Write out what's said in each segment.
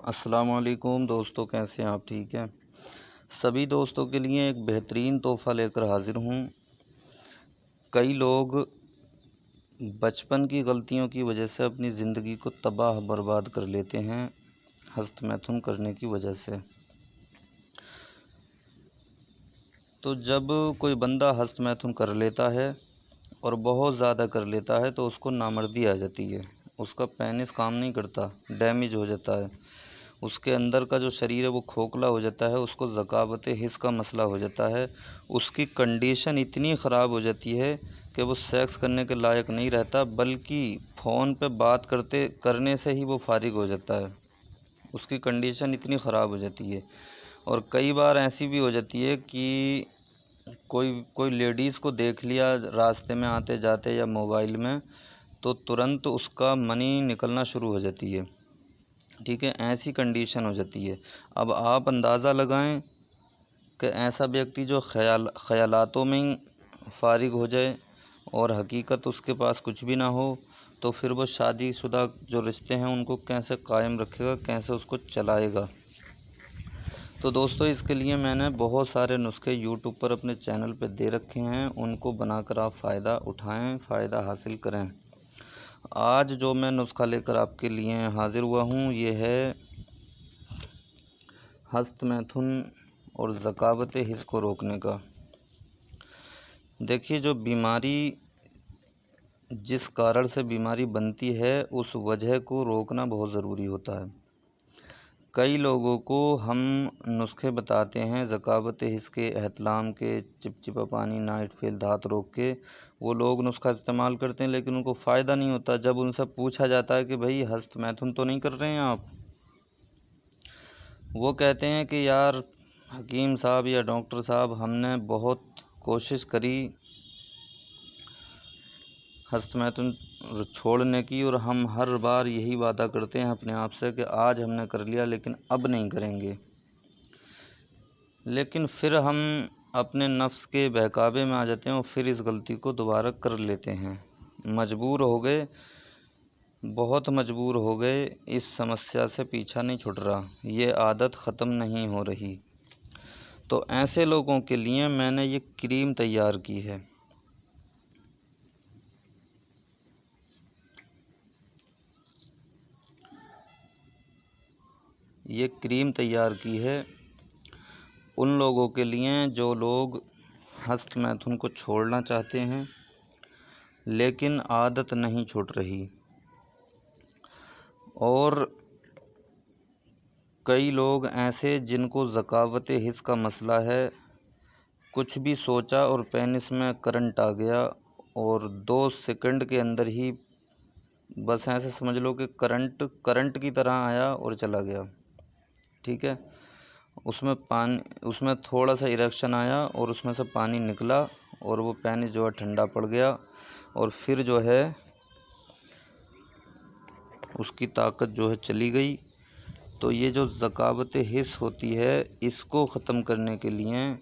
अस्सलामुअलैकुम दोस्तों, कैसे हैं आप? ठीक हैं। सभी दोस्तों के लिए एक बेहतरीन तोहफ़ा लेकर हाज़िर हूँ। कई लोग बचपन की गलतियों की वजह से अपनी ज़िंदगी को तबाह बर्बाद कर लेते हैं, हस्तमैथुन करने की वजह से। तो जब कोई बंदा हस्तमैथुन कर लेता है और बहुत ज़्यादा कर लेता है तो उसको नामर्दी आ जाती है। उसका पेनिस काम नहीं करता, डैमेज हो जाता है। उसके अंदर का जो शरीर है वो खोखला हो जाता है, उसको ज़कावत हिस्स का मसला हो जाता है। उसकी कंडीशन इतनी ख़राब हो जाती है कि वो सेक्स करने के लायक नहीं रहता, बल्कि फ़ोन पे बात करने से ही वो फारिग हो जाता है। उसकी कंडीशन इतनी ख़राब हो जाती है। और कई बार ऐसी भी हो जाती है कि कोई कोई लेडीज़ को देख लिया रास्ते में आते जाते या मोबाइल में, तो तुरंत उसका मनी निकलना शुरू हो जाती है। ठीक है, ऐसी कंडीशन हो जाती है। अब आप अंदाज़ा लगाएं कि ऐसा व्यक्ति जो ख़यालातों में ही फारिग हो जाए और हकीकत उसके पास कुछ भी ना हो, तो फिर वो शादीशुदा जो रिश्ते हैं उनको कैसे कायम रखेगा, कैसे उसको चलाएगा। तो दोस्तों, इसके लिए मैंने बहुत सारे नुस्खे यूट्यूब पर अपने चैनल पे दे रखे हैं, उनको बनाकर आप फ़ायदा उठाएं, फ़ायदा हासिल करें। आज जो मैं नुस्खा लेकर आपके लिए हाज़िर हुआ हूँ, ये है हस्तमैथुन और ज़कावत हिस्स को रोकने का। देखिए, जो बीमारी जिस कारण से बीमारी बनती है, उस वजह को रोकना बहुत ज़रूरी होता है। कई लोगों को हम नुस्खे बताते हैं ज़कावत हिस्स के, एहतलाम के, चिपचिपा पानी, नाइट फेल, धात रोग के। वो लोग नुस्खा इस्तेमाल करते हैं लेकिन उनको फ़ायदा नहीं होता। जब उनसे पूछा जाता है कि भाई हस्तमैथुन तो नहीं कर रहे हैं आप, वो कहते हैं कि यार हकीम साहब या डॉक्टर साहब, हमने बहुत कोशिश करी हस्तमैथुन छोड़ने की, और हम हर बार यही वादा करते हैं अपने आप से कि आज हमने कर लिया लेकिन अब नहीं करेंगे। लेकिन फिर हम अपने नफ्स के बहकावे में आ जाते हैं और फिर इस गलती को दोबारा कर लेते हैं। मजबूर हो गए, बहुत मजबूर हो गए, इस समस्या से पीछा नहीं छूट रहा, ये आदत ख़त्म नहीं हो रही। तो ऐसे लोगों के लिए मैंने ये क्रीम तैयार की है। ये क्रीम तैयार की है उन लोगों के लिए जो लोग हस्तमैथुन को छोड़ना चाहते हैं लेकिन आदत नहीं छूट रही, और कई लोग ऐसे जिनको ज़कावत हिस्स का मसला है। कुछ भी सोचा और पेनिस में करंट आ गया, और 2 सेकंड के अंदर ही, बस ऐसे समझ लो कि करंट की तरह आया और चला गया। ठीक है, उसमें थोड़ा सा इरेक्शन आया और उसमें से पानी निकला और वो पेनिस जो है ठंडा पड़ गया, और फिर जो है उसकी ताकत जो है चली गई। तो ये जो ज़कावत हिस्स होती है, इसको ख़त्म करने के लिए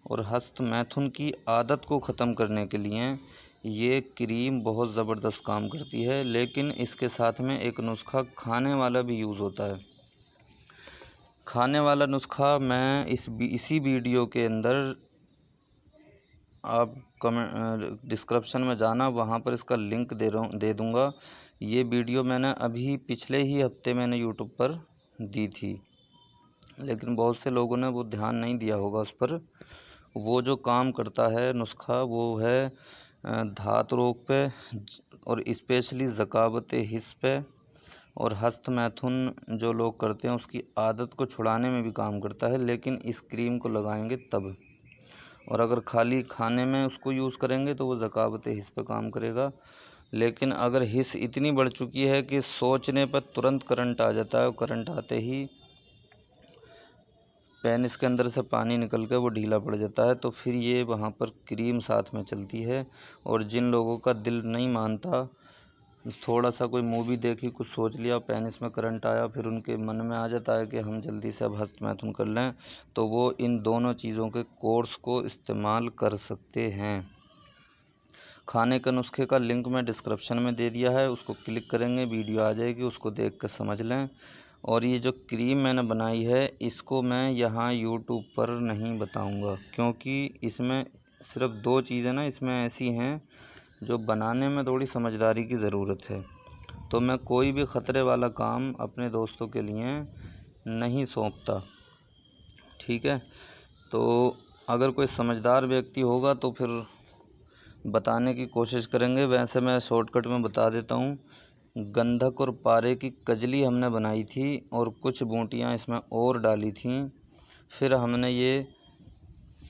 और हस्तमैथुन की आदत को ख़त्म करने के लिए ये क्रीम बहुत ज़बरदस्त काम करती है। लेकिन इसके साथ में एक नुस्खा खाने वाला भी यूज़ होता है। खाने वाला नुस्खा मैं इसी वीडियो के अंदर, आप डिस्क्रिप्शन में जाना, वहाँ पर इसका लिंक दे दूँगा। ये वीडियो मैंने अभी पिछले ही हफ्ते मैंने यूट्यूब पर दी थी, लेकिन बहुत से लोगों ने वो ध्यान नहीं दिया होगा उस पर। वो जो काम करता है नुस्खा, वो है धात रोग पे और स्पेशली ज़कावत हिस्स पे, और हस्तमैथुन जो लोग करते हैं उसकी आदत को छुड़ाने में भी काम करता है। लेकिन इस क्रीम को लगाएंगे तब, और अगर खाली खाने में उसको यूज़ करेंगे तो वो ज़कावत हिस्स पे काम करेगा। लेकिन अगर हिस्स इतनी बढ़ चुकी है कि सोचने पर तुरंत करंट आ जाता है, और करंट आते ही पेनिस के अंदर से पानी निकल कर वो ढीला पड़ जाता है, तो फिर ये वहाँ पर क्रीम साथ में चलती है। और जिन लोगों का दिल नहीं मानता, थोड़ा सा कोई मूवी देखी, कुछ सोच लिया, पेनिस में करंट आया, फिर उनके मन में आ जाता है कि हम जल्दी से अब हस्तमैथुन कर लें, तो वो इन दोनों चीज़ों के कोर्स को इस्तेमाल कर सकते हैं। खाने के नुस्खे का लिंक मैं डिस्क्रिप्शन में दे दिया है, उसको क्लिक करेंगे, वीडियो आ जाएगी, उसको देख कर समझ लें। और ये जो क्रीम मैंने बनाई है इसको मैं यहाँ यूट्यूब पर नहीं बताऊँगा, क्योंकि इसमें सिर्फ 2 चीज़ें ना इसमें ऐसी हैं जो बनाने में थोड़ी समझदारी की ज़रूरत है। तो मैं कोई भी ख़तरे वाला काम अपने दोस्तों के लिए नहीं सौंपता, ठीक है। तो अगर कोई समझदार व्यक्ति होगा तो फिर बताने की कोशिश करेंगे। वैसे मैं शॉर्टकट में बता देता हूँ। गंधक और पारे की कजली हमने बनाई थी और कुछ बूटियाँ इसमें और डाली थीं। फिर हमने ये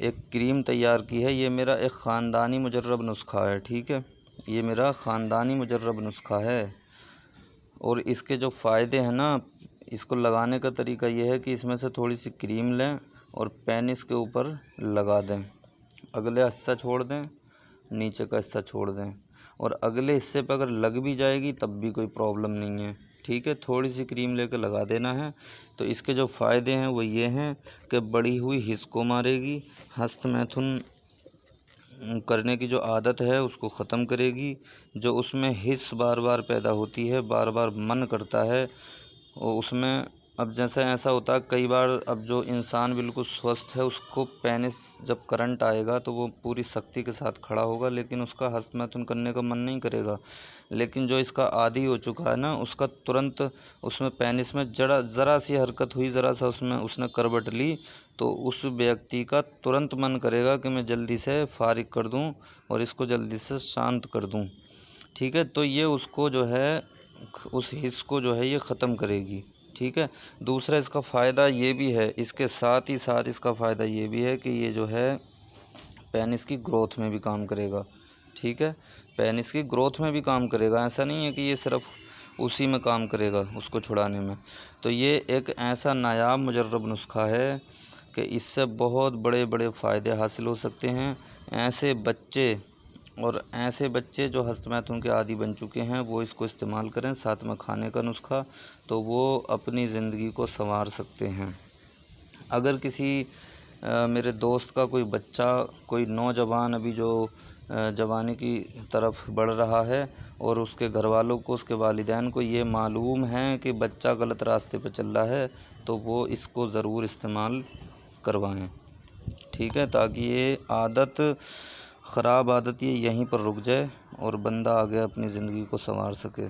एक क्रीम तैयार की है। ये मेरा एक ख़ानदानी मुजर्रब नुस्खा है, ठीक है। ये मेरा ख़ानदानी मुजर्रब नुस्खा है। और इसके जो फ़ायदे हैं ना, इसको लगाने का तरीका ये है कि इसमें से थोड़ी सी क्रीम लें और पेनिस के ऊपर लगा दें। अगले हिस्सा छोड़ दें, नीचे का हिस्सा छोड़ दें, और अगले हिस्से पर अगर लग भी जाएगी तब भी कोई प्रॉब्लम नहीं है, ठीक है। थोड़ी सी क्रीम लेकर लगा देना है। तो इसके जो फ़ायदे हैं वो ये हैं कि बढ़ी हुई हिस्स को मारेगी, हस्तमैथुन करने की जो आदत है उसको ख़त्म करेगी, जो उसमें हिस्स बार बार पैदा होती है, बार बार मन करता है और उसमें अब जैसे ऐसा होता है कई बार, अब जो इंसान बिल्कुल स्वस्थ है उसको पेनिस जब करंट आएगा तो वो पूरी शक्ति के साथ खड़ा होगा, लेकिन उसका हस्तमैथुन करने का मन नहीं करेगा। लेकिन जो इसका आदी हो चुका है ना, उसका तुरंत उसमें पेनिस में ज़रा सी हरकत हुई, ज़रा सा उसमें उसने करवट ली, तो उस व्यक्ति का तुरंत मन करेगा कि मैं जल्दी से फारिग कर दूं और इसको जल्दी से शांत कर दूं, ठीक है। तो ये उसको जो है उस हिस्स को जो है ये ख़त्म करेगी, ठीक है। दूसरा इसका फ़ायदा ये भी है, इसके साथ ही साथ इसका फ़ायदा ये भी है कि ये जो है पेनिस की ग्रोथ में भी काम करेगा, ठीक है। पेनिस की ग्रोथ में भी काम करेगा, ऐसा नहीं है कि ये सिर्फ उसी में काम करेगा उसको छुड़ाने में। तो ये एक ऐसा नायाब मुजर्रब नुस्खा है कि इससे बहुत बड़े बड़े फ़ायदे हासिल हो सकते हैं। ऐसे बच्चे जो हस्तमैथुन के आदी बन चुके हैं वो इसको इस्तेमाल करें, साथ में खाने का नुस्खा, तो वो अपनी ज़िंदगी को संवार सकते हैं। अगर किसी मेरे दोस्त का कोई बच्चा, कोई नौजवान अभी जो जवानी की तरफ बढ़ रहा है और उसके घर वालों को, उसके वालिदैन को ये मालूम है कि बच्चा गलत रास्ते पर चल रहा है, तो वो इसको ज़रूर इस्तेमाल करवाएं, ठीक है, ताकि ये ख़राब आदत ये यहीं पर रुक जाए और बंदा आगे अपनी ज़िंदगी को संवार सके।